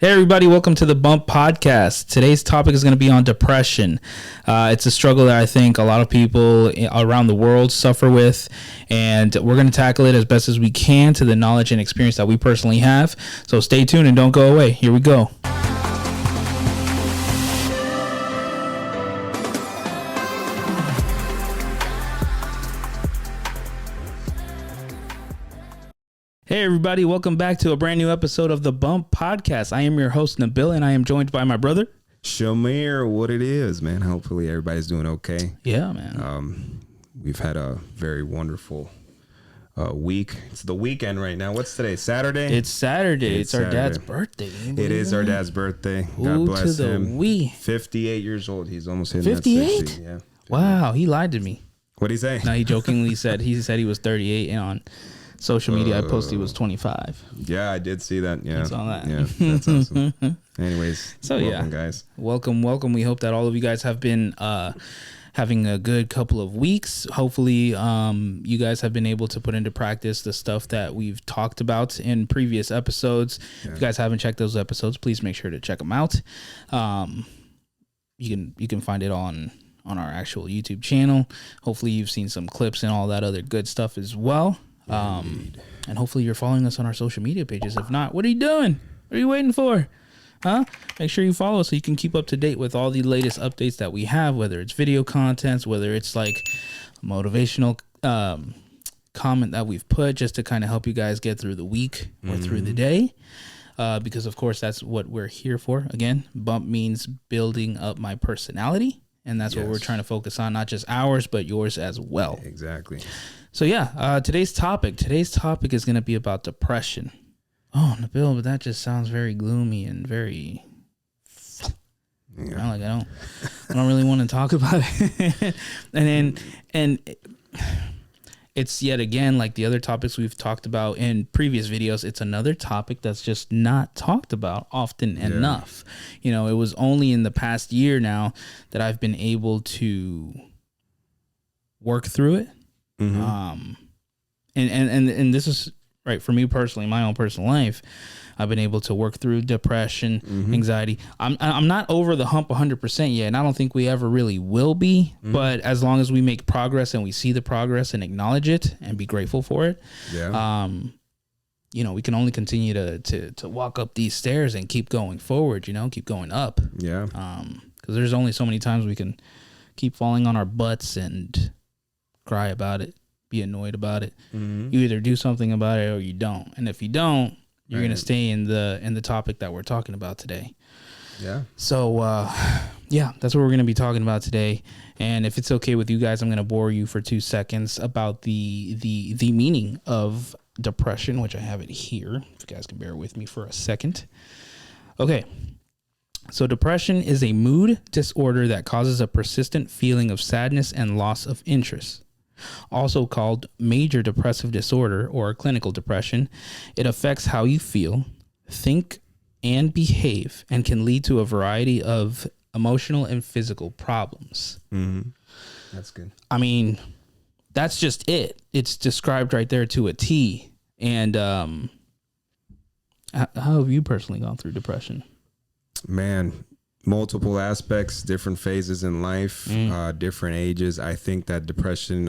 Hey everybody, welcome to the Bump Podcast. Today's topic is going to be on depression. It's a struggle that I think a lot of people around the world suffer with, and we're going to tackle it as best as we can to the knowledge and experience that we personally have. So stay tuned and don't go away. Here we go. Hey everybody, welcome back to a brand new episode of the Bump Podcast. I am your host Nabil, and I am joined by my brother Shamir. What it is, man. Hopefully everybody's doing okay. Yeah, man. We've had a very wonderful week. It's the weekend right now. What's today? Saturday? It's Saturday. It's our dad's birthday. It is our dad's birthday. God bless him. 58 years old. He's almost hitting 58? 60. Yeah. Wow, he lied to me. What'd he say? No, he jokingly said he was 38, and on social media I posted he was 25. Yeah, I did see that. Yeah. I saw that. Yeah, that's awesome. Anyways, so welcome, guys. Welcome. We hope that all of you guys have been having a good couple of weeks. Hopefully, you guys have been able to put into practice the stuff that we've talked about in previous episodes. Yeah. If you guys haven't checked those episodes, please make sure to check them out. You can find it on our actual YouTube channel. Hopefully, you've seen some clips and all that other good stuff as well. And hopefully you're following us on our social media pages. If not, what are you doing? What are you waiting for? Make sure you follow us so you can keep up to date with all the latest updates that we have, whether it's video contents, whether it's like motivational comment that we've put just to kind of help you guys get through the week or through the day. Because of course that's what we're here for. Again, Bump means building up my personality. And that's what we're trying to focus on, not just ours, but yours as well. Exactly. So today's topic is going to be about depression. Oh, Nabil, but that just sounds very gloomy and very. I don't really want to talk about it. and it's yet again like the other topics we've talked about in previous videos. It's another topic that's just not talked about often enough. You know, it was only in the past year now that I've been able to work through it. Mm-hmm. And this is right for me personally, my own personal life. I've been able to work through depression, anxiety. I'm not over the hump 100% yet, and I don't think we ever really will be. But as long as we make progress and we see the progress and acknowledge it and be grateful for it, we can only continue to walk up these stairs and keep going forward. Keep going up. Yeah. Because there's only so many times we can keep falling on our butts and cry about it, be annoyed about it. You either do something about it or you don't. And if you don't, you're going to stay in the topic that we're talking about today. Yeah. So, that's what we're going to be talking about today. And if it's okay with you guys, I'm going to bore you for 2 seconds about the meaning of depression, which I have it here. If you guys can bear with me for a second. Okay. So depression is a mood disorder that causes a persistent feeling of sadness and loss of interest. Also called major depressive disorder or clinical depression, it affects how you feel, think, and behave, and can lead to a variety of emotional and physical problems. That's good. I mean, that's just it. It's described right there to a T. And how have you personally gone through depression? Man, multiple aspects, different phases in life, different ages. I think that depression,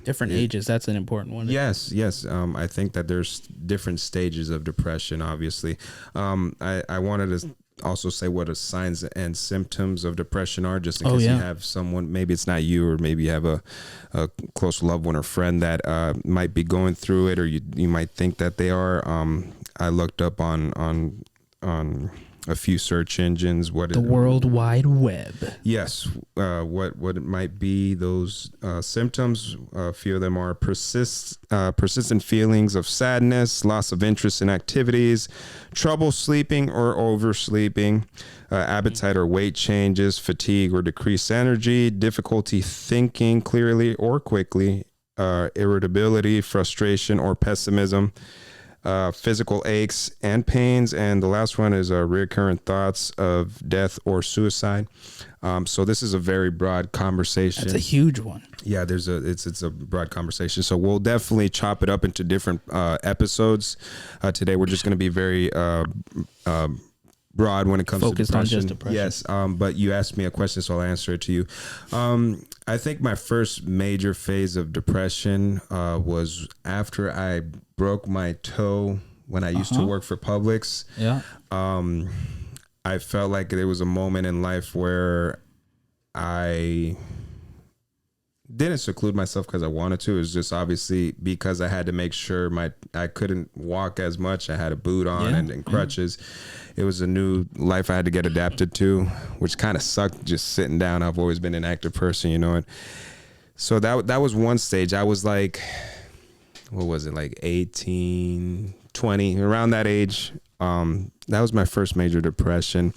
different ages, that's an important one. Yes. I think that there's different stages of depression, obviously. I wanted to also say what the signs and symptoms of depression are, just in case you have someone, maybe it's not you, or maybe you have a close loved one or friend that might be going through it, or you might think that they are. I looked up on a few search engines. The World Wide Web. Yes. What it might be, those symptoms. A few of them are persistent feelings of sadness, loss of interest in activities, trouble sleeping or oversleeping, appetite or weight changes, fatigue or decreased energy, difficulty thinking clearly or quickly, irritability, frustration, or pessimism, physical aches and pains, and the last one is recurrent thoughts of death or suicide. So this is a very broad conversation. That's a huge one. Yeah, it's a broad conversation. So we'll definitely chop it up into different episodes. Today we're just going to be very broad when it comes focused to on just depression. Yes, but you asked me a question, so I'll answer it to you. I think my first major phase of depression was after I broke my toe when I used to work for Publix. Yeah. I felt like there was a moment in life where I didn't seclude myself because I wanted to. It was just obviously because I had to make sure I couldn't walk as much. I had a boot on and crutches. It was a new life I had to get adapted to, which kind of sucked just sitting down. I've always been an active person, you know. And so that was one stage. I was like, what was it, like 18, 20, around that age. That was my first major depression.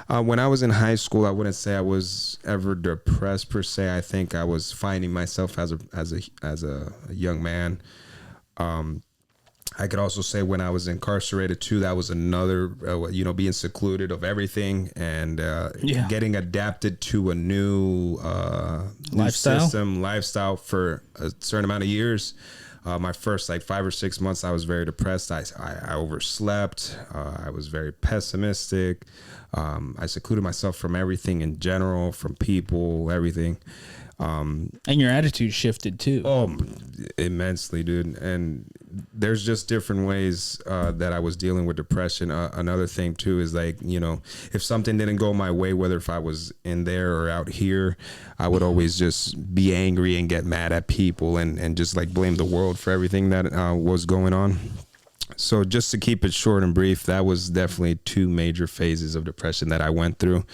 When I was in high school, I wouldn't say I was ever depressed per se. I think I was finding myself as a young man. I could also say when I was incarcerated too, that was another, being secluded of everything and getting adapted to a new lifestyle for a certain amount of years. My first 5 or 6 months, I was very depressed. I overslept. I was very pessimistic. I secluded myself from everything in general, from people, everything. And your attitude shifted too. Oh, immensely, dude. And there's just different ways that I was dealing with depression. Another thing too is if something didn't go my way, whether if I was in there or out here, I would always just be angry and get mad at people and just blame the world for everything that was going on. So just to keep it short and brief, that was definitely 2 major phases of depression that I went through.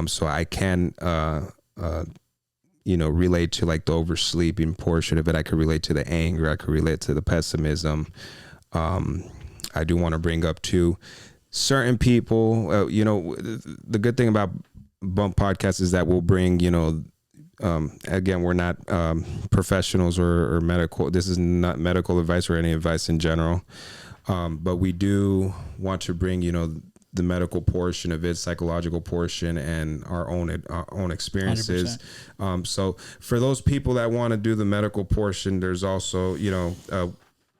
So I can relate to the oversleeping portion of it. I could relate to the anger. I could relate to the pessimism. I do want to bring up too, certain people, the good thing about Bump Podcast is that we'll bring, again, we're not professionals or medical. This is not medical advice or any advice in general. But we do want to bring, the medical portion of it, psychological portion, and our own experiences. So for those people that want to do the medical portion, there's also,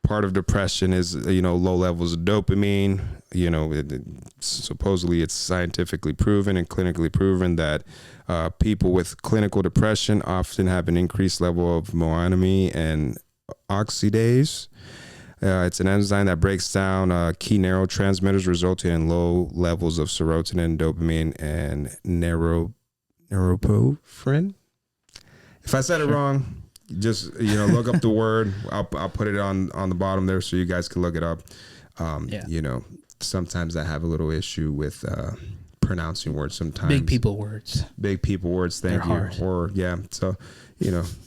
part of depression is, low levels of dopamine. Supposedly it's scientifically proven and clinically proven that people with clinical depression often have an increased level of monoamine and oxidase. It's an enzyme that breaks down key neurotransmitters, resulting in low levels of serotonin, dopamine, and neuropilin. If I said it wrong, just look up the word. I'll put it on the bottom there so you guys can look it up. Sometimes I have a little issue with pronouncing words. Sometimes big people words. Thank you. Hard. Or so.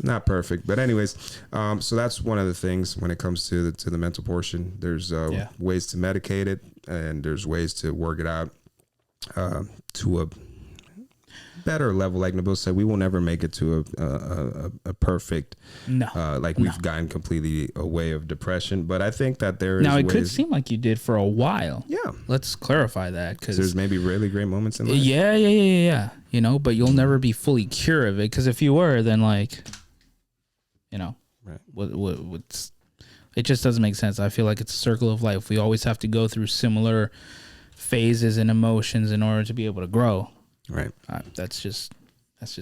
Not perfect, but anyways, so that's one of the things when it comes to the mental portion. There's ways to medicate it, and there's ways to work it out to a better level. Like Nabil said, we will never make it to a perfect. No. We've gotten completely away of depression, but I think that there is. Now it could seem like you did for a while. Yeah. Let's clarify that because there's maybe really great moments in life. Yeah. But you'll never be fully cured of it because if you were, then right. What's it just doesn't make sense. I feel like it's a circle of life. We always have to go through similar phases and emotions in order to be able to grow. Right. That's just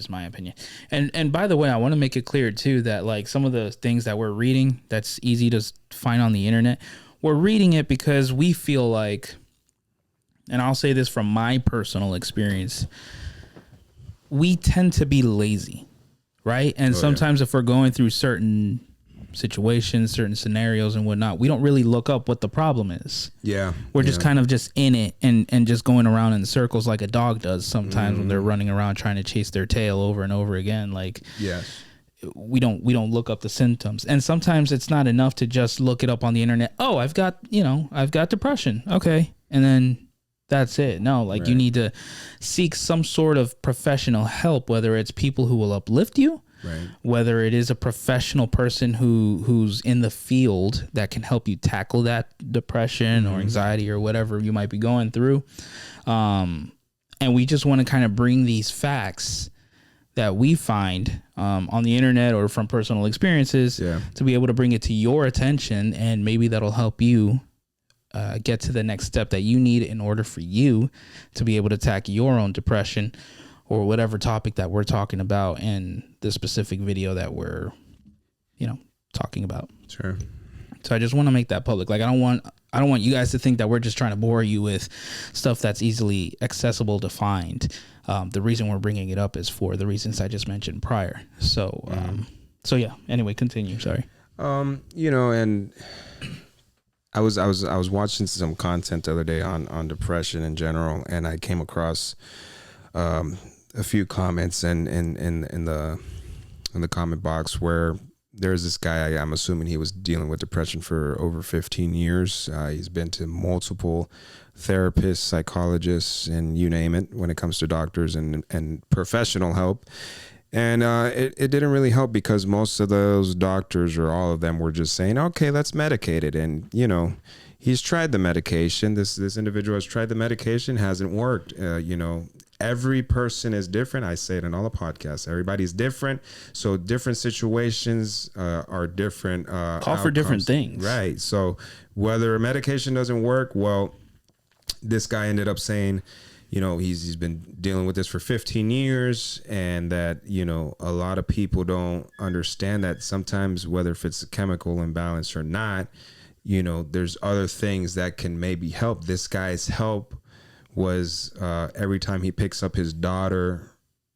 my opinion. And by the way, I want to make it clear too that some of the things that we're reading that's easy to find on the internet, we're reading it because we feel like, and I'll say this from my personal experience, we tend to be lazy, right? And sometimes if we're going through certain situations, certain scenarios and whatnot, we don't really look up what the problem is. Yeah. We're just kind of just in it and just going around in circles like a dog does sometimes when they're running around trying to chase their tail over and over again. We don't look up the symptoms. And sometimes it's not enough to just look it up on the internet. Oh, I've got depression. Okay. And then that's it. No, right. You need to seek some sort of professional help, whether it's people who will uplift you, right, whether it is a professional person who's in the field that can help you tackle that depression or anxiety or whatever you might be going through. And we just want to kind of bring these facts that we find on the internet or from personal experiences to be able to bring it to your attention, and maybe that'll help you get to the next step that you need in order for you to be able to tackle your own depression or whatever topic that we're talking about in the specific video that we're, talking about. Sure. So I just want to make that public. Like, I don't want you guys to think that we're just trying to bore you with stuff that's easily accessible to find. The reason we're bringing it up is for the reasons I just mentioned prior. So, so yeah. Anyway, continue. Sorry. And I was watching some content the other day on depression in general, and I came across a few comments in the comment box where there's this guy, I'm assuming he was dealing with depression for over 15 years. He's been to multiple therapists, psychologists, and you name it when it comes to doctors and professional help. And it didn't really help because most of those doctors, or all of them, were just saying, okay, let's medicate it. And, he's tried the medication. This individual has tried the medication, hasn't worked. Every person is different. I say it in all the podcasts. Everybody's different. So different situations are different. Call for different things. Right. So whether a medication doesn't work, well, this guy ended up saying, he's been dealing with this for 15 years, and that, a lot of people don't understand that sometimes, whether if it's a chemical imbalance or not, there's other things that can maybe help. This guy's help was every time he picks up his daughter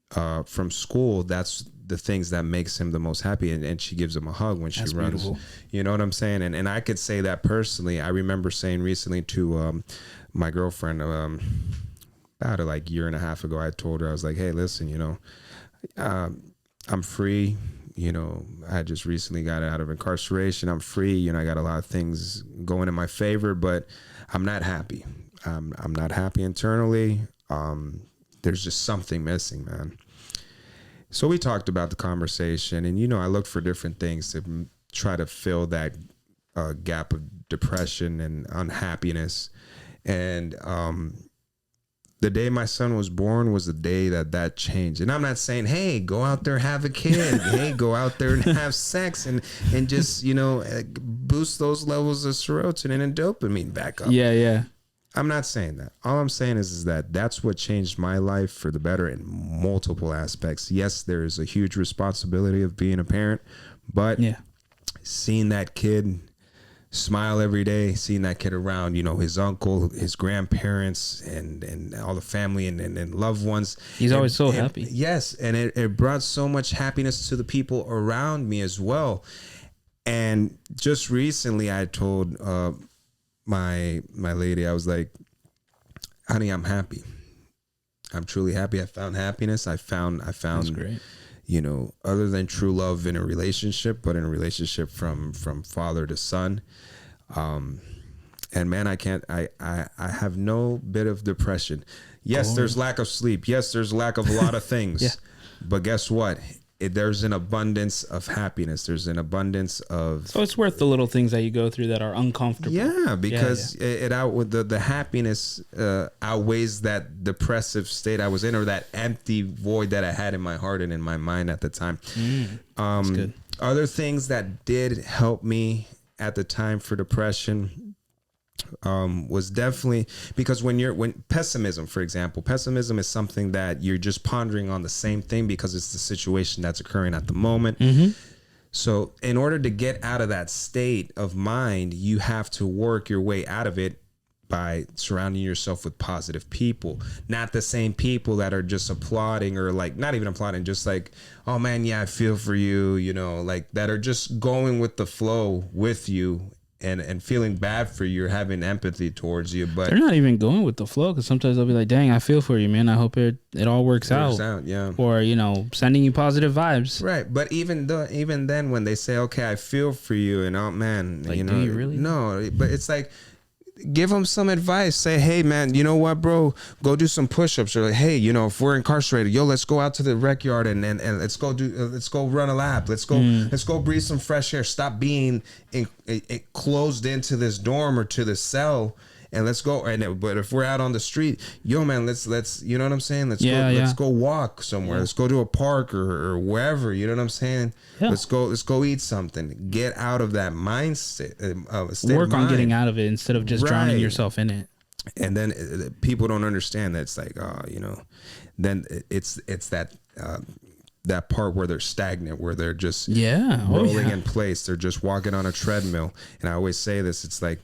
from school, that's the things that makes him the most happy, and she gives him a hug when she runs. Beautiful. You know what I'm saying? And I could say that personally. I remember saying recently to my girlfriend about a year and a half ago, I told her, I was like, hey, listen, I'm free. I just recently got out of incarceration. I'm free. I got a lot of things going in my favor, but I'm not happy. I'm not happy internally. There's just something missing, man. So we talked about the conversation, and, I looked for different things to try to fill that gap of depression and unhappiness. And the day my son was born was the day that changed. And I'm not saying, hey, go out there, have a kid. Hey, go out there and have sex and just, boost those levels of serotonin and dopamine back up. Yeah. I'm not saying that. All I'm saying is that that's what changed my life for the better in multiple aspects. Yes, there is a huge responsibility of being a parent, but seeing that kid smile every day, seeing that kid around, his uncle, his grandparents, and all the family and loved ones. He's always so happy. Yes, and it brought so much happiness to the people around me as well. And just recently, I told my lady, I was like, honey, I'm happy. I'm truly happy. I found happiness. I found That's great. Other than true love in a relationship, but in a relationship from father to son. And man, I have no bit of depression. Yes, there's lack of sleep. Yes, there's lack of a lot of things. But guess what? There's an abundance of happiness. There's an abundance of. So it's worth the little things that you go through that are uncomfortable. Yeah, because it out with the happiness outweighs that depressive state I was in, or that empty void that I had in my heart and in my mind at the time. That's good. Other things that did help me at the time for depression was definitely because when pessimism, for example, pessimism is something that you're just pondering on the same thing because it's the situation that's occurring at the moment. So in order to get out of that state of mind, you have to work your way out of it by surrounding yourself with positive people, not the same people that are just applauding or not even applauding, just oh man, yeah, I feel for you, that are just going with the flow with you and feeling bad for you or having empathy towards you. But they're not even going with the flow, because sometimes they'll be like, dang, I feel for you, man. I hope it all works out. Yeah. Or, sending you positive vibes. Right. But even then when they say, okay, I feel for you, and oh man, do you really? No, but it's give them some advice. Say, hey man, you know what, bro, go do some push-ups. Or hey, if we're incarcerated, let's go out to the rec yard and let's go run a lap. Let's go breathe some fresh air. Stop being closed into this dorm or to the cell and let's go. But if we're out on the street, yo, man, let's you know what I'm saying? Let's go walk somewhere. Let's go to a park or wherever. You know what I'm saying? Yeah. Let's go eat something. Get out of that mindset. Work on getting out of it instead of just drowning yourself in it. And then people don't understand that it's like, then it's that that part where they're stagnant, where they're just rolling in place. They're just walking on a treadmill. And I always say this, it's like,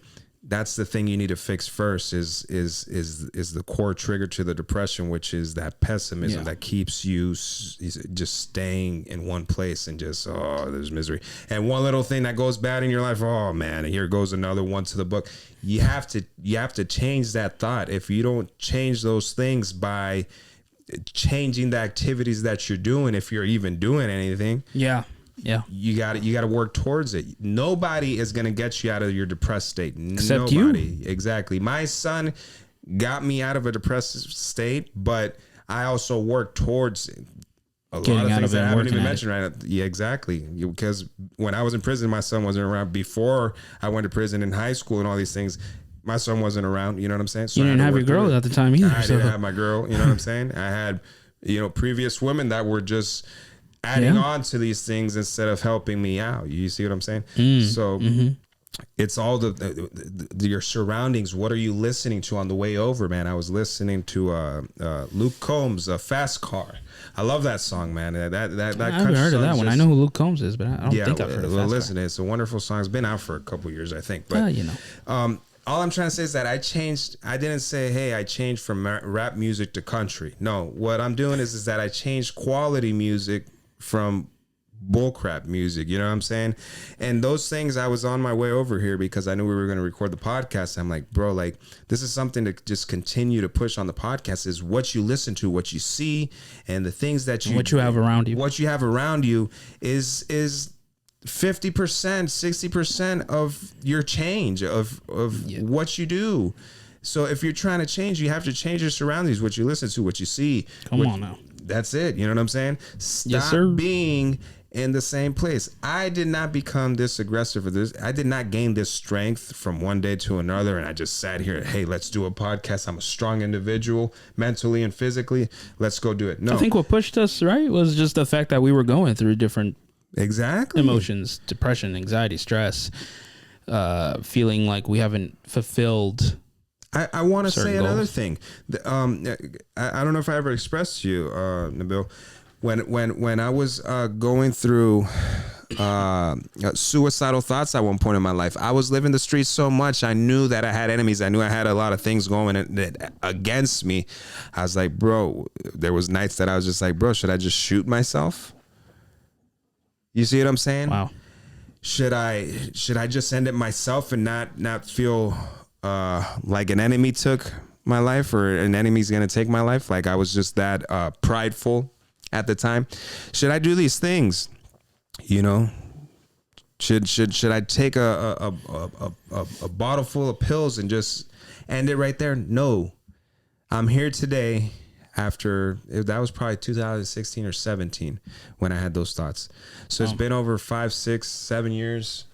that's the thing you need to fix first is the core trigger to the depression, which is that pessimism that keeps you just staying in one place and just, there's misery. And one little thing that goes bad in your life, oh man, here goes another one to the book. You have to change that thought. If you don't change those things by changing the activities that you're doing, if you're even doing anything, you got to work towards it. Nobody is going to get you out of your depressed state. Except Nobody. You. Exactly. My son got me out of a depressed state, but I also worked towards a lot of things that I haven't even mentioned right now. Yeah, exactly. Because when I was in prison, my son wasn't around. Before I went to prison in high school and all these things, my son wasn't around. You know what I'm saying? So you didn't have your girl at the time either. I didn't have my girl. You know what I'm saying? I had, previous women that were just adding on to these things instead of helping me out. You see what I'm saying? So it's all your surroundings. What are you listening to on the way over, man? I was listening to Luke Combs, Fast Car. I love that song, man. That I haven't heard of that one. I know who Luke Combs is, but I don't think I've heard of Fast listen, Car. It's a wonderful song. It's been out for a couple years, I think. But all I'm trying to say is that I changed. I didn't say, hey, I changed from rap music to country. No, what I'm doing is that I changed quality music from bullcrap music. You know what I'm saying? And those things, I was on my way over here because I knew we were going to record the podcast. I'm like, bro, like, this is something to just continue to push on the podcast, is what you listen to, what you see, and the things that what you have around you. What you have around you is 50%, 60% of your change of what you do. So if you're trying to change, you have to change your surroundings, what you listen to, what you see. Come on now. That's it. You know what I'm saying? Stop being in the same place. I did not become this aggressive for this. I did not gain this strength from one day to another. And I just sat here, hey, let's do a podcast. I'm a strong individual, mentally and physically. Let's go do it. No, I think what pushed us, right, was just the fact that we were going through different emotions, depression, anxiety, stress, feeling like we haven't fulfilled. I want to say another thing. I don't know if I ever expressed to you, Nabil, when I was going through suicidal thoughts at one point in my life, I was living the streets so much. I knew that I had enemies. I knew I had a lot of things going against me. I was like, bro, there was nights that I was just like, bro, should I just shoot myself? You see what I'm saying? Wow. Should I just end it myself and not feel like an enemy took my life, or an enemy's gonna take my life? Like I was just that prideful at the time. Should I do these things? Should I take a bottle full of pills and just end it right there? No. I'm here today after, that was probably 2016 or 17 when I had those thoughts. So it's been over 5, 6, 7 years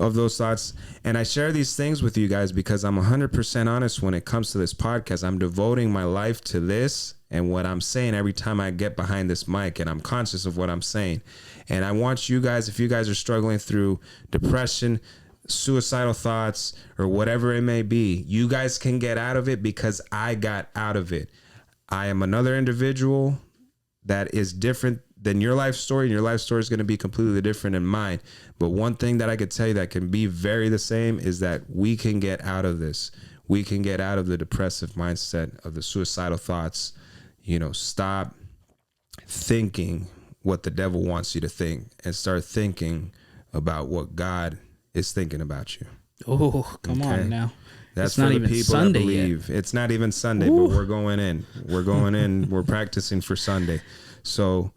of those thoughts. And I share these things with you guys because I'm 100% honest when it comes to this podcast. I'm devoting my life to this and what I'm saying every time I get behind this mic, and I'm conscious of what I'm saying. And I want you guys, if you guys are struggling through depression, suicidal thoughts, or whatever it may be, you guys can get out of it because I got out of it. I am another individual that is different than your life story, and your life story is going to be completely different than mine. But one thing that I could tell you that can be very the same is that we can get out of this. We can get out of the depressive mindset, of the suicidal thoughts. Stop thinking what the devil wants you to think and start thinking about what God is thinking about you. Oh, come on now. That's for the people Sunday that believe. Yet. It's not even Sunday, but we're going in. We're practicing for Sunday. So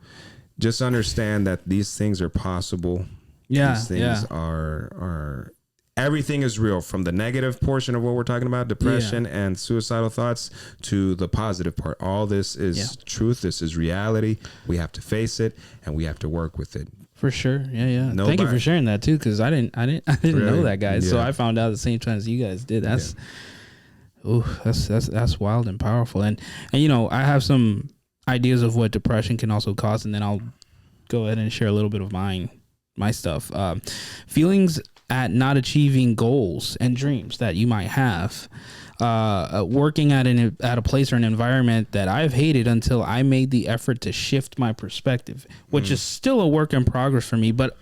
just understand that these things are possible. Yeah. These things are everything is real, from the negative portion of what we're talking about, depression and suicidal thoughts, to the positive part. All this is truth. This is reality. We have to face it, and we have to work with it. For sure. Yeah. Thank you for sharing that too, because I didn't really? know that, guys. So I found out at the same time as you guys did. Ooh, that's wild and powerful. And you know, I have some ideas of what depression can also cause, and then I'll go ahead and share a little bit of my stuff. Feelings at not achieving goals and dreams that you might have. Working at a place or an environment that I've hated until I made the effort to shift my perspective, which is still a work in progress for me. But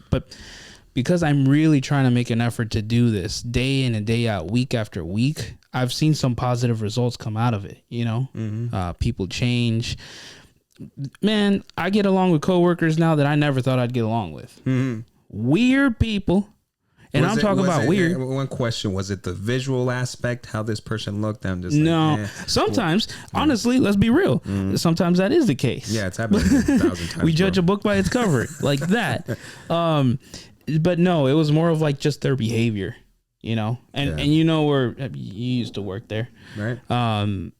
because I'm really trying to make an effort to do this day in and day out, week after week, I've seen some positive results come out of it. You know, people change. Man, I get along with coworkers now that I never thought I'd get along with. Weird people. And I'm talking about weird. One question, was it the visual aspect, how this person looked? I'm just sometimes, honestly, let's be real. Sometimes that is the case. Yeah, it's happened 1,000 times. We judge a book by its cover, like that. But no, it was more of like just their behavior, you know. And you know where you used to work there, right?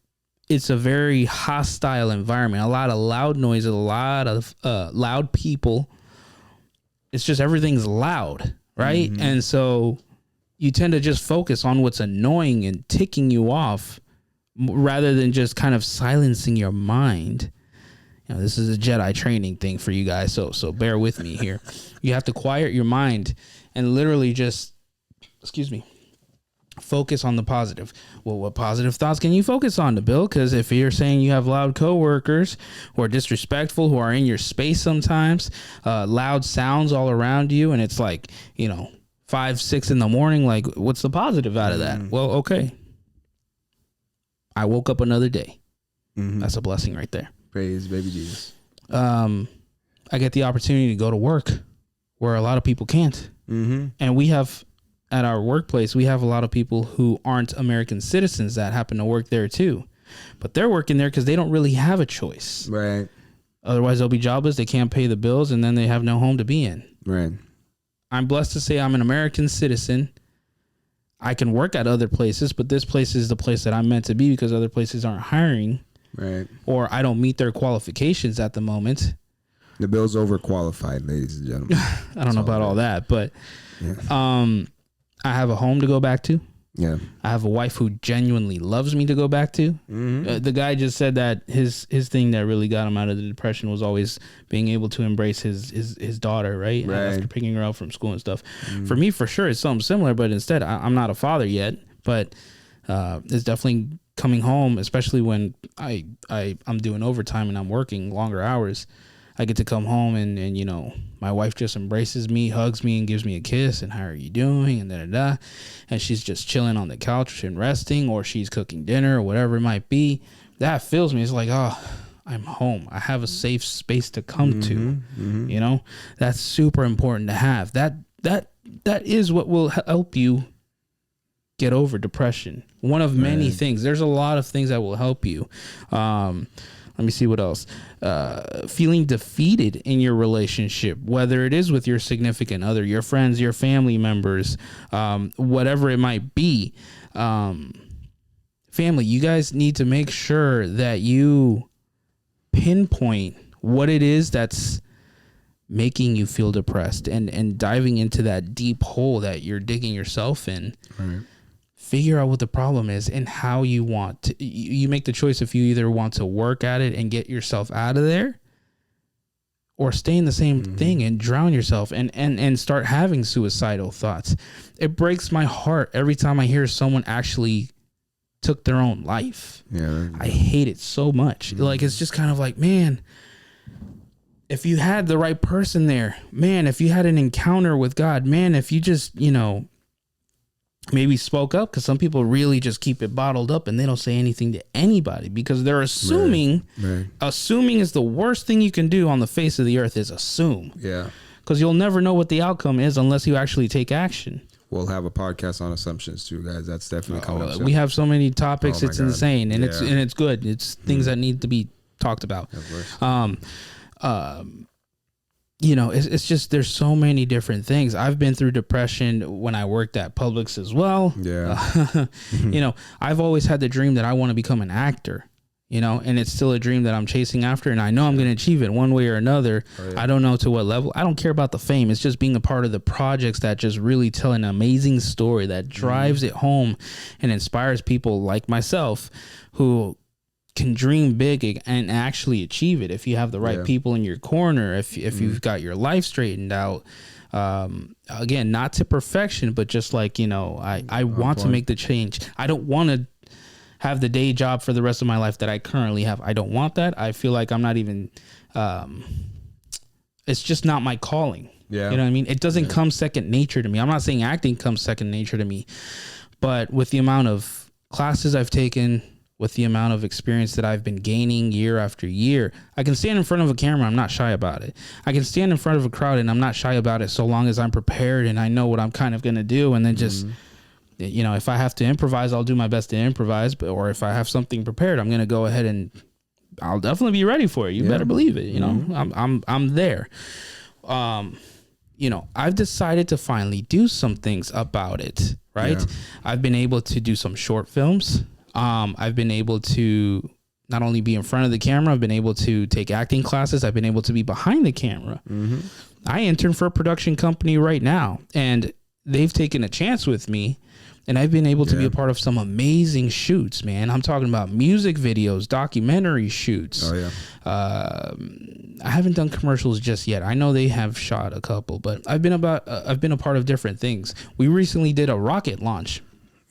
It's a very hostile environment. A lot of loud noise, a lot of loud people. It's just everything's loud. Right. And so you tend to just focus on what's annoying and ticking you off rather than just kind of silencing your mind. You know, this is a Jedi training thing for you guys. So bear with me here. You have to quiet your mind and literally just, focus on the positive. Well, what positive thoughts can you focus on, Bill? Because if you're saying you have loud coworkers who are disrespectful, who are in your space sometimes, loud sounds all around you, and it's like, you know, 5, 6 in the morning, like, what's the positive out of that? Well, okay. I woke up another day. That's a blessing right there. Praise baby Jesus. I get the opportunity to go to work where a lot of people can't. And we have... At our workplace, we have a lot of people who aren't American citizens that happen to work there too, but they're working there because they don't really have a choice. Right. Otherwise, they'll be jobless. They can't pay the bills, and then they have no home to be in. Right. I'm blessed to say I'm an American citizen. I can work at other places, but this place is the place that I'm meant to be because other places aren't hiring. Right. Or I don't meet their qualifications at the moment. The Bill's overqualified, ladies and gentlemen. I don't know about all that, but I have a home to go back to. Yeah. I have a wife who genuinely loves me to go back to. The guy just said that his thing that really got him out of the depression was always being able to embrace his daughter, right? After picking her up from school and stuff. For me, for sure, it's something similar, but instead, I'm not a father yet, but it's definitely coming home, especially when I'm doing overtime and I'm working longer hours. I get to come home and you know, my wife just embraces me, hugs me, and gives me a kiss, and how are you doing, and da-da-da. And she's just chilling on the couch and resting, or she's cooking dinner or whatever it might be. That fills me. It's like, oh, I'm home. I have a safe space to come to. You know, that's super important to have. That is what will help you get over depression. One of many things. There's a lot of things that will help you. Let me see what else. Feeling defeated in your relationship, whether it is with your significant other, your friends, your family members, whatever it might be. Family, you guys need to make sure that you pinpoint what it is that's making you feel depressed and diving into that deep hole that you're digging yourself in. Right. Figure out what the problem is and how you want to. You make the choice if you either want to work at it and get yourself out of there, or stay in the same thing and drown yourself and start having suicidal thoughts. It breaks my heart every time I hear someone actually took their own life. Yeah, I hate it so much. Like, it's just kind of like, man, if you had the right person there, man, if you had an encounter with God, man, if you just, you know, maybe spoke up, because some people really just keep it bottled up and they don't say anything to anybody because they're assuming. Assuming is the worst thing you can do on the face of the earth, is assume. Yeah. Because you'll never know what the outcome is unless you actually take action. We'll have a podcast on assumptions too, guys. That's definitely coming up. We have so many topics. It's insane. And it's good. It's things that need to be talked about. Of course. You know, it's just, there's so many different things. I've been through depression when I worked at Publix as well. Yeah. You know, I've always had the dream that I want to become an actor. and it's still a dream that I'm chasing after, and I know I'm going to achieve it one way or another. I don't know to what level. I don't care about the fame. It's just being a part of the projects that just really tell an amazing story that drives it home and inspires people like myself who can dream big and actually achieve it if you have the right people in your corner, if you've got your life straightened out. Again, not to perfection, but just like, I want to make the change. I don't want to have the day job for the rest of my life that I currently have. I don't want that. I feel like I'm not even, it's just not my calling. Yeah. You know what I mean? It doesn't come second nature to me. I'm not saying acting comes second nature to me, but with the amount of classes I've taken, with the amount of experience that I've been gaining year after year, I can stand in front of a camera. I'm not shy about it. I can stand in front of a crowd and I'm not shy about it so long as I'm prepared and I know what I'm kind of going to do. And then just, if I have to improvise, I'll do my best to improvise. Or if I have something prepared, I'm going to go ahead and I'll definitely be ready for it. You better believe it. I'm there. I've decided to finally do some things about it. Right. Yeah. I've been able to do some short films. I've been able to not only be in front of the camera, I've been able to take acting classes. I've been able to be behind the camera. I intern for a production company right now, and they've taken a chance with me, and I've been able to be a part of some amazing shoots, man. I'm talking about music videos, documentary shoots. Oh, yeah. I haven't done commercials just yet. I know they have shot a couple, but I've been a part of different things. We recently did a rocket launch.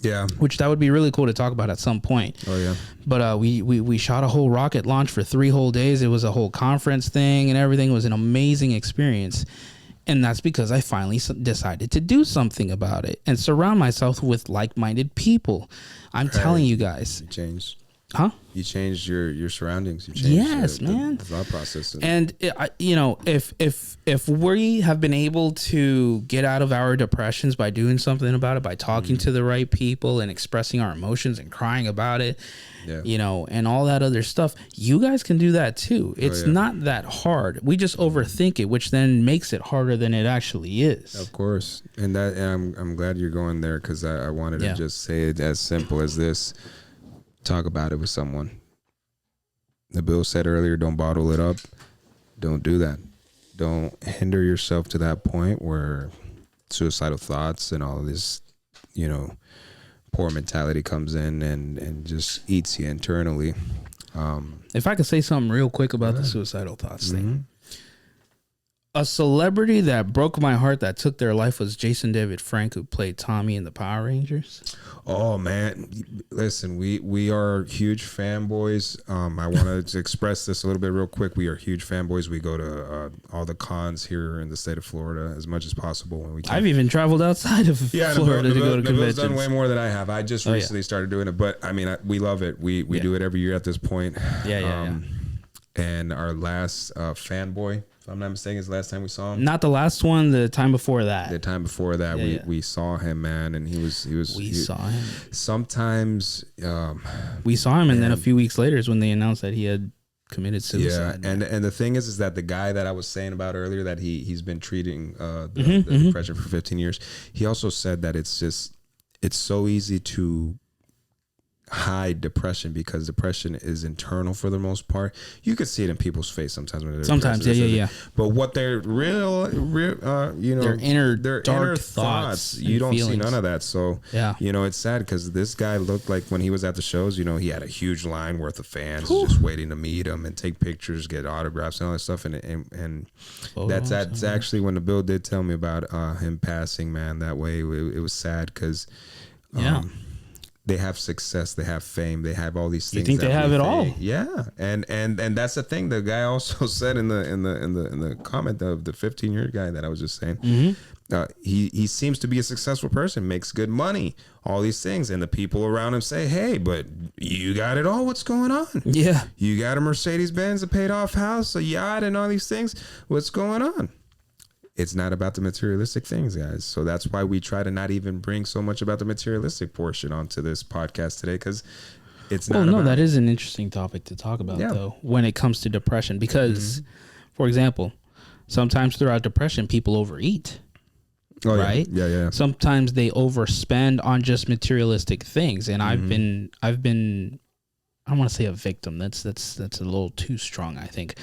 Yeah, which that would be really cool to talk about at some point. Oh yeah, but we shot a whole rocket launch for 3 whole days. It was a whole conference thing and everything. It was an amazing experience, and that's because I finally decided to do something about it and surround myself with like-minded people. I'm telling you guys, you changed. Huh? You changed your surroundings. You changed man. The thought process. And if we have been able to get out of our depressions by doing something about it, by talking to the right people and expressing our emotions and crying about it, and all that other stuff, you guys can do that too. It's not that hard. We just overthink it, which then makes it harder than it actually is. Of course. And I'm glad you're going there, because I wanted to just say it as simple as this. Talk about it with someone. The Bill said earlier, don't bottle it up. Don't do that. Don't hinder yourself to that point where suicidal thoughts and all of this, poor mentality comes in and just eats you internally. If I could say something real quick about the suicidal thoughts thing. A celebrity that broke my heart that took their life was Jason David Frank, who played Tommy in the Power Rangers. Oh man, listen, we are huge fanboys. I want to express this a little bit real quick. We are huge fanboys. We go to all the cons here in the state of Florida as much as possible when we can. I've even traveled outside of Florida to go to conventions. Done way more than I have. I just recently started doing it, but I mean, we love it. We do it every year at this point. And our last fanboy, if I'm not mistaken, is the last time we saw him. Not the last one, the time before that. The time before that, we saw him, man, and he saw him. Sometimes we saw him, and then a few weeks later is when they announced that he had committed suicide. Yeah, and the thing is that the guy that I was saying about earlier, that he's been treating the depression for 15 years. He also said that it's so easy to hide depression because depression is internal for the most part. You could see it in people's face sometimes when they're sometimes but what their real their inner dark thoughts you don't see none of that. So it's sad because this guy looked like when he was at the shows, he had a huge line worth of fans just waiting to meet him and take pictures, get autographs and all that stuff, and that's actually when the Bill did tell me about him passing, man. That way it was sad because they have success, they have fame, they have all these things. You think they have it all? Yeah, and that's the thing. The guy also said in the comment of the 15-year guy that I was just saying, he seems to be a successful person, makes good money, all these things, and the people around him say, "Hey, but you got it all. What's going on? Yeah, you got a Mercedes-Benz, a paid-off house, a yacht, and all these things. What's going on?" It's not about the materialistic things, guys. So that's why we try to not even bring so much about the materialistic portion onto this podcast today, because it's not. Well, no, that is an interesting topic to talk about, though, when it comes to depression. Because, for example, sometimes throughout depression, people overeat. Oh, right? Yeah. Sometimes they overspend on just materialistic things, and I've been don't want to say a victim. That's a little too strong, I think.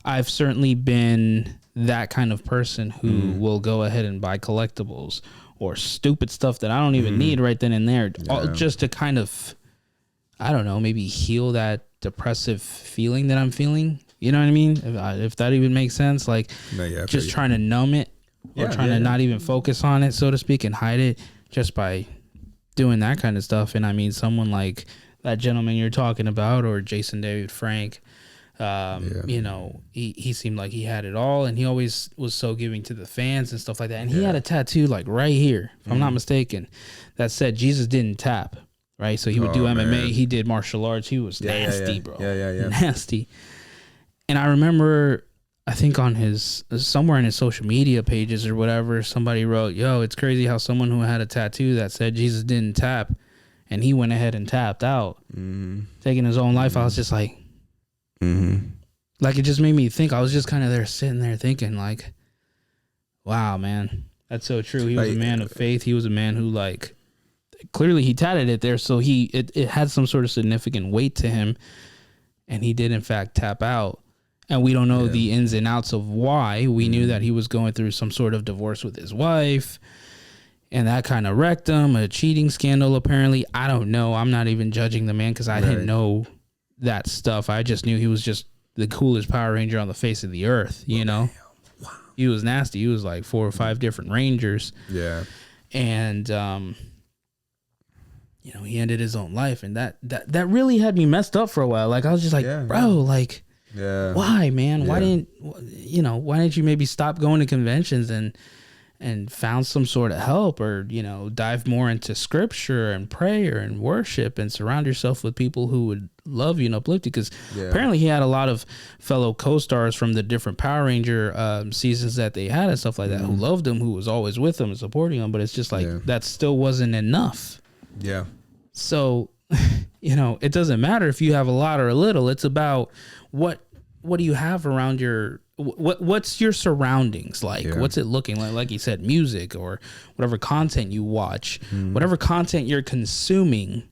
I've certainly been that kind of person who will go ahead and buy collectibles or stupid stuff that I don't even need right then and there, just to kind of, I don't know, maybe heal that depressive feeling that I'm feeling. You know what I mean? If that even makes sense, like just trying to numb it or trying to not even focus on it, so to speak, and hide it just by doing that kind of stuff. And I mean, someone like that gentleman you're talking about, or Jason David Frank, you know, he seemed like he had it all, and he always was so giving to the fans and stuff like that. And he had a tattoo like right here, if I'm not mistaken, that said Jesus didn't tap. Right, so he would do MMA. Man. He did martial arts. He was nasty, bro. Yeah, nasty. And I remember, I think on his somewhere in his social media pages or whatever, somebody wrote, "Yo, it's crazy how someone who had a tattoo that said Jesus didn't tap, and he went ahead and tapped out, taking his own life." I was just like, like it just made me think. I was just kind of there sitting there thinking, like, wow, man, that's so true. He was a man of faith. He was a man who, like, clearly he tatted it there, so it had some sort of significant weight to him, and he did in fact tap out. And we don't know the ins and outs of why. We knew that he was going through some sort of divorce with his wife, and that kind of wrecked him. A cheating scandal, apparently. I don't know. I'm not even judging the man because I didn't know that stuff. I just knew he was just the coolest Power Ranger on the face of the earth, you know? Wow. He was nasty. He was like 4 or 5 different Rangers. Yeah. And, you know, he ended his own life, and that really had me messed up for a while. Like, I was just like, bro, like, why, man? Why didn't you maybe stop going to conventions and found some sort of help, or, you know, dive more into scripture and prayer and worship and surround yourself with people who would love you and uplift you? Because apparently he had a lot of fellow co-stars from the different Power Ranger seasons that they had and stuff like that who loved him, who was always with him and supporting him. But it's just like that still wasn't enough. Yeah. So, you know, it doesn't matter if you have a lot or a little. It's about what do you have around your what's your surroundings like? What's it looking like? Like you said, music or whatever content you watch, whatever content you're consuming,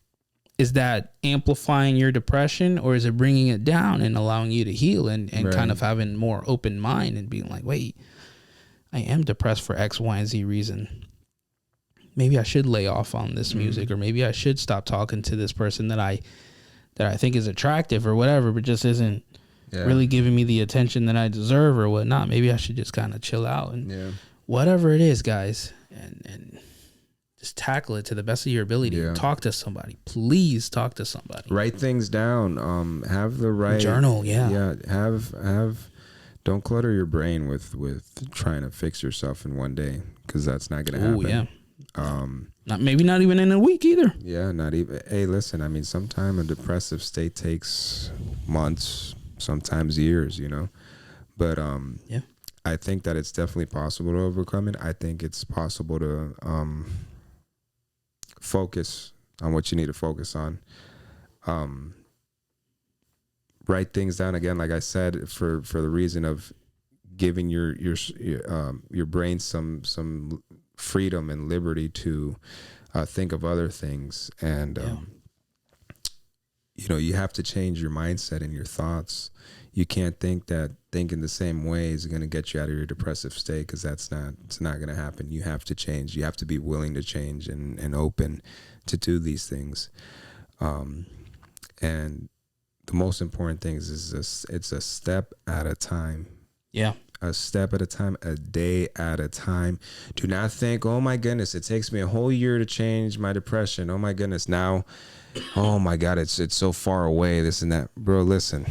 is that amplifying your depression, or is it bringing it down and allowing you to heal and kind of having more open mind and being like, wait, I am depressed for X, Y, and Z reason. Maybe I should lay off on this music, or maybe I should stop talking to this person that I think is attractive or whatever, but just isn't really giving me the attention that I deserve or whatnot. Maybe I should just kind of chill out and whatever it is, guys, and just tackle it to the best of your ability. Talk to somebody. Please talk to somebody. Write things down. Have the right journal. Have. Don't clutter your brain with trying to fix yourself in one day, because that's not going to happen. Not even in a week either. Yeah, not even. Hey, listen, I mean, sometimes a depressive state takes months, sometimes years, you know. But I think that it's definitely possible to overcome it. I think it's possible to focus on what you need to focus on. Write things down, again, like I said, for the reason of giving your brain some freedom and liberty to think of other things. And you know, you have to change your mindset and your thoughts. You can't think that thinking the same way is going to get you out of your depressive state, because it's not going to happen. You have to change. You have to be willing to change and open to do these things. And the most important thing is it's a step at a time. Yeah. A step at a time, a day at a time. Do not think, oh my goodness, it takes me a whole year to change my depression. Oh my goodness, now, oh my God, it's so far away, this and that. Bro, listen,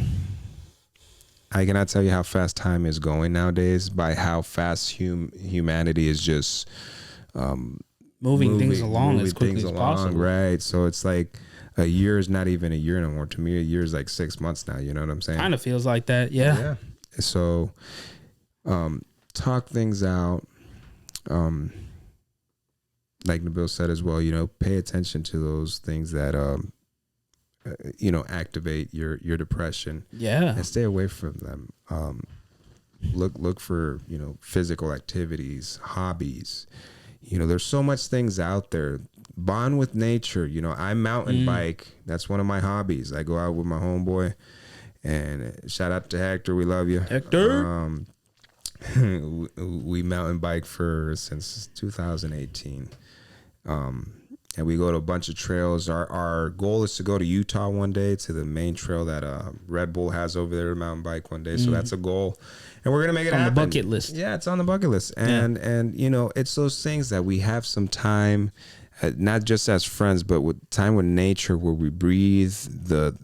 I cannot tell you how fast time is going nowadays, by how fast humanity is just moving things along as quickly as possible. Right. So it's like, a year is not even a year no more. To me, a year is like 6 months now. You know what I'm saying? Kind of feels like that. Yeah. So, talk things out. Like Nabil said as well, you know, pay attention to those things that, you know, activate your depression. Yeah. And stay away from them. Look for, you know, physical activities, hobbies. You know, there's so much things out there bond with nature. You know, I mountain bike. That's one of my hobbies. I go out with my homeboy, and shout out to Hector. We love you, Hector. We mountain bike since 2018. And we go to a bunch of trails. Our goal is to go to Utah one day, to the main trail that Red Bull has over there to mountain bike one day. So that's a goal. And we're going to make it happen. On the bucket list. Yeah, it's on the bucket list. And you know, it's those things that we have some time, not just as friends, but with time with nature, where we breathe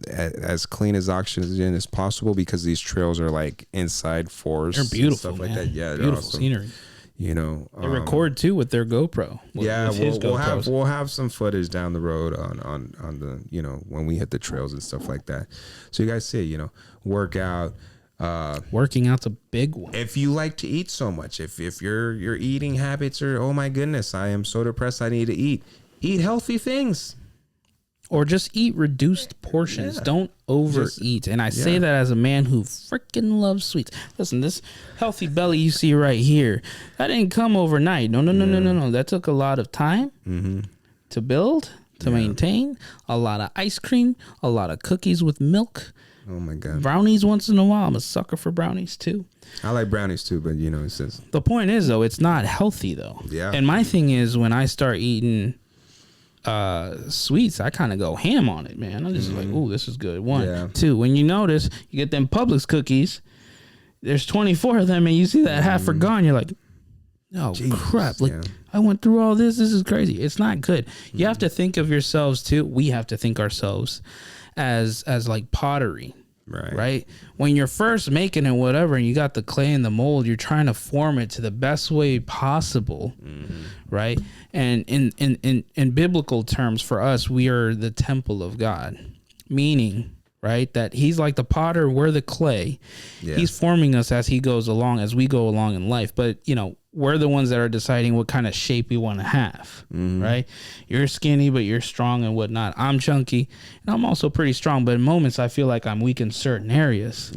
as clean as oxygen as possible, because these trails are like inside forests. They're beautiful, and stuff man. like that. Yeah, beautiful awesome. Scenery. You know, they record too with their GoPro. We'll have some footage down the road on the, you know, when we hit the trails and stuff like that. So you guys see, you know, workout. Working out's a big one. If you like to eat so much, if your eating habits are, oh my goodness, I am so depressed, I need to eat healthy things. Or just eat reduced portions. Don't overeat. And I say that as a man who freaking loves sweets. Listen, this healthy belly you see right here, that didn't come overnight. No. That took a lot of time to build, to maintain. A lot of ice cream, a lot of cookies with milk. Oh my God. Brownies once in a while. I'm a sucker for brownies too. I like brownies too, but you know, it's just... The point is, though, it's not healthy though. Yeah. And my thing is, when I start eating sweets, I kind of go ham on it, man. I'm just like, ooh, this is good. 1, 2. When you notice, you get them Publix cookies, there's 24 of them, and you see that half are gone. You're like, oh, crap. Like, I went through all this. This is crazy. It's not good. You have to think of yourselves too. We have to think ourselves as like pottery. Right. When you're first making it, whatever, and you got the clay and the mold, you're trying to form it to the best way possible. Right. And in biblical terms, for us, we are the temple of God, meaning, right, that he's like the potter, we're the clay. He's forming us as he goes along, as we go along in life. But, you know, we're the ones that are deciding what kind of shape we want to have, right? You're skinny, but you're strong and whatnot. I'm chunky, and I'm also pretty strong, but in moments I feel like I'm weak in certain areas,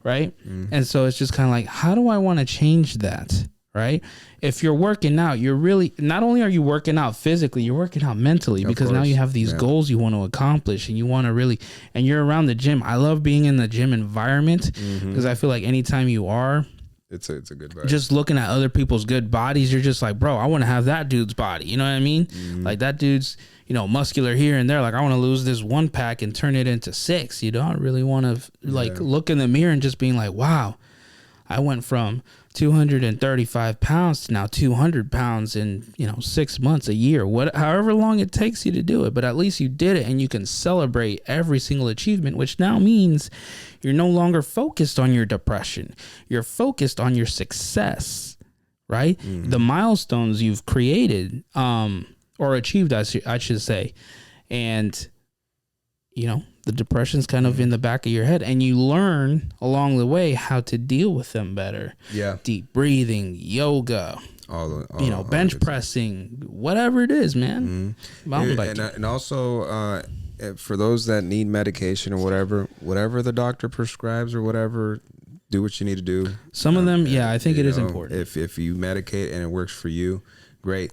right? And so it's just kind of like, how do I want to change that, right? If you're working out, you're really, not only are you working out physically, you're working out mentally, because now you have these goals you want to accomplish, and you want to really, and you're around the gym. I love being in the gym environment, because I feel like anytime you are, it's a good vibe. Just looking at other people's good bodies, you're just like, bro, I want to have that dude's body. You know what I mean? Like that dude's, you know, muscular here and there. Like I want to lose this 1 pack and turn it into 6. You don't really want to look in the mirror and just being like, wow, I went from 235 pounds to now 200 pounds in, 6 months, a year, however long it takes you to do it. But at least you did it, and you can celebrate every single achievement, which now means you're no longer focused on your depression. You're focused on your success, right? The milestones you've created, or achieved, I should say. And, the depression's kind of in the back of your head, and you learn along the way how to deal with them better. Yeah. Deep breathing, yoga, bench pressing, whatever it is, man. Mountain biking. And also, for those that need medication or whatever the doctor prescribes or whatever, do what you need to do. Some of them, I think it is important. If you medicate and it works for you, great.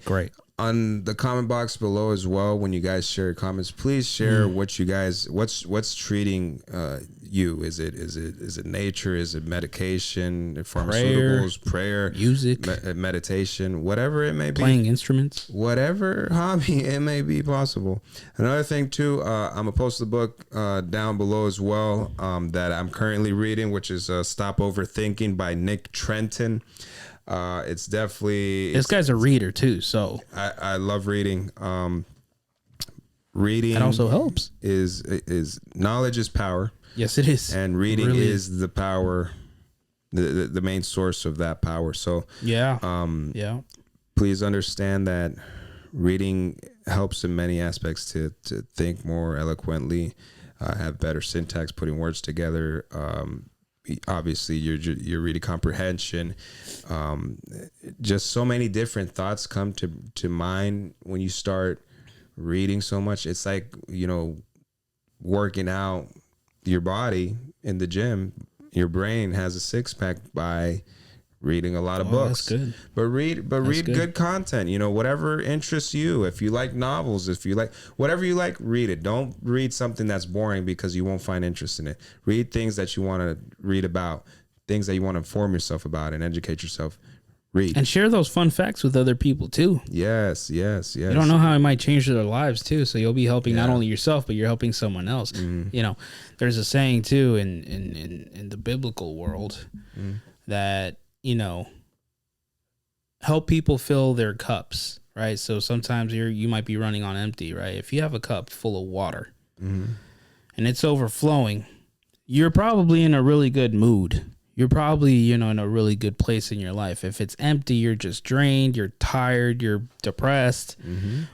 On the comment box below as well, when you guys share your comments, please share what you guys, what's treating you. Is it nature? Is it medication? Pharmaceuticals? Prayer? Music? Meditation? Whatever it may be. Playing instruments? Whatever hobby it may be possible. Another thing too, I'm gonna post the book down below as well, that I'm currently reading, which is Stop Overthinking by Nick Trenton. It's definitely, this guy's a reader too, so I love reading. Reading, that also helps. Is knowledge is power. Yes, it is. And reading really is the power, the main source of that power. So please understand that reading helps in many aspects to think more eloquently, have better syntax, putting words together. Obviously your reading comprehension, just so many different thoughts come to mind when you start reading so much. It's like, working out your body in the gym. Your brain has a 6-pack by reading a lot of books. That's good. But read good content. You know, whatever interests you. If you like novels, if you like whatever you like, read it. Don't read something that's boring because you won't find interest in it. Read things that you want to read about, things that you want to inform yourself about and educate yourself. Read. And share those fun facts with other people too. Yes. You don't know how it might change their lives too. So you'll be helping not only yourself, but you're helping someone else. You know, there's a saying too in the biblical world that, you know, help people fill their cups, right? So sometimes you might be running on empty, right? If you have a cup full of water and it's overflowing, you're probably in a really good mood. You're probably, you know, in a really good place in your life. If it's empty, you're just drained, you're tired, you're depressed,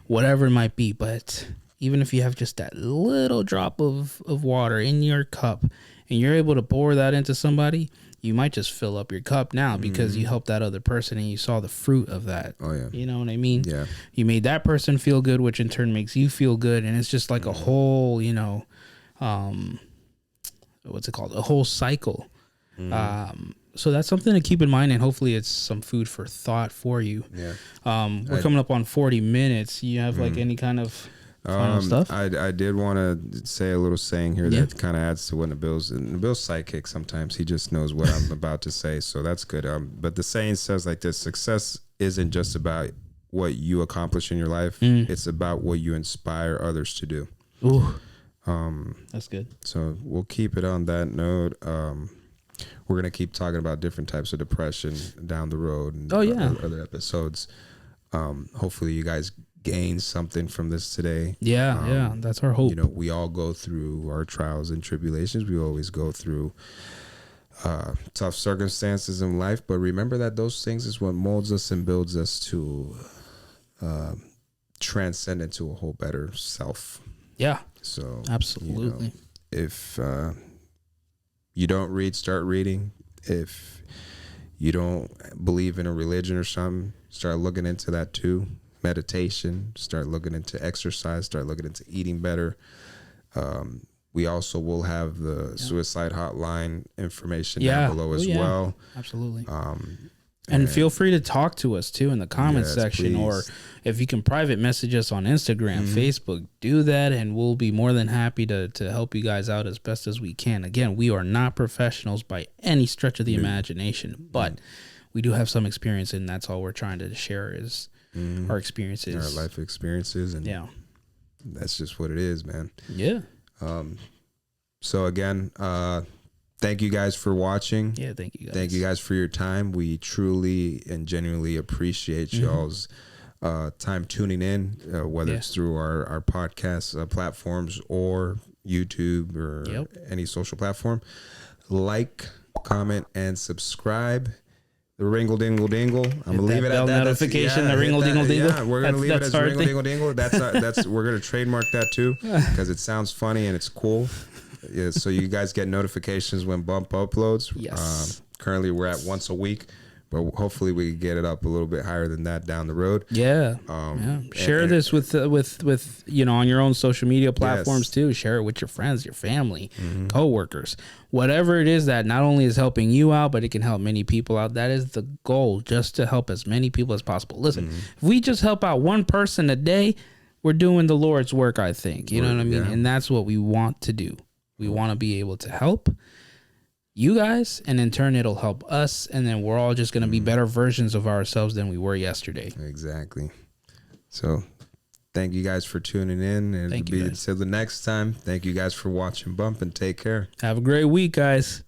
whatever it might be. But even if you have just that little drop of water in your cup and you're able to pour that into somebody, you might just fill up your cup now because you helped that other person and you saw the fruit of that. Oh, yeah. You know what I mean? Yeah. You made that person feel good, which in turn makes you feel good. And it's just like a whole, you know, what's it called? A whole cycle. So that's something to keep in mind, and hopefully it's some food for thought for you. Yeah. We're coming up on 40 minutes. You have like any kind of final stuff? I did want to say a little saying here that kind of adds to what Nabil's sidekick. Sometimes he just knows what I'm about to say, so that's good. But the saying says like this: success isn't just about what you accomplish in your life; it's about what you inspire others to do. Ooh, that's good. So we'll keep it on that note. We're going to keep talking about different types of depression down the road and other episodes. Hopefully you guys gain something from this today. Yeah, that's our hope. You know, we all go through our trials and tribulations. We always go through tough circumstances in life, but remember that those things is what molds us and builds us to transcend into a whole better self. Yeah. So absolutely. You know, if you don't read, start reading. If you don't believe in a religion or something, start looking into that too. Meditation, start looking into exercise, start looking into eating better. We also will have the suicide hotline information down below as well. Absolutely. And feel free to talk to us too in the comments section, please. Or if you can private message us on Instagram, Facebook, do that, and we'll be more than happy to help you guys out as best as we can. Again, we are not professionals by any stretch of the imagination, but we do have some experience, and that's all we're trying to share is our experiences, our life experiences, and that's just what it is, man. Yeah. So again, thank you guys for watching. Yeah, thank you guys. Thank you guys for your time. We truly and genuinely appreciate y'all's time tuning in, whether it's through our podcast platforms or YouTube or any social platform. Like, comment, and subscribe. The ringle dingle dingle. I'm gonna leave it at that. Notification. The ringle dingle dingle. Yeah, we're gonna leave it as ringle dingle dingle. That's we're gonna trademark that too because it sounds funny and it's cool. Yeah, so you guys get notifications when Bump uploads. Yes. Currently, we're at once a week, but hopefully we can get it up a little bit higher than that down the road. Yeah. Share this with you know, on your own social media platforms too. Share it with your friends, your family, coworkers, whatever it is that not only is helping you out, but it can help many people out. That is the goal, just to help as many people as possible. Listen, if we just help out one person a day, we're doing the Lord's work, I think. You know what I mean? Yeah. And that's what we want to do. We want to be able to help you guys, and in turn, it'll help us. And then we're all just going to be better versions of ourselves than we were yesterday. Exactly. So thank you guys for tuning in. And until the next time, thank you guys for watching Bump, and take care. Have a great week, guys.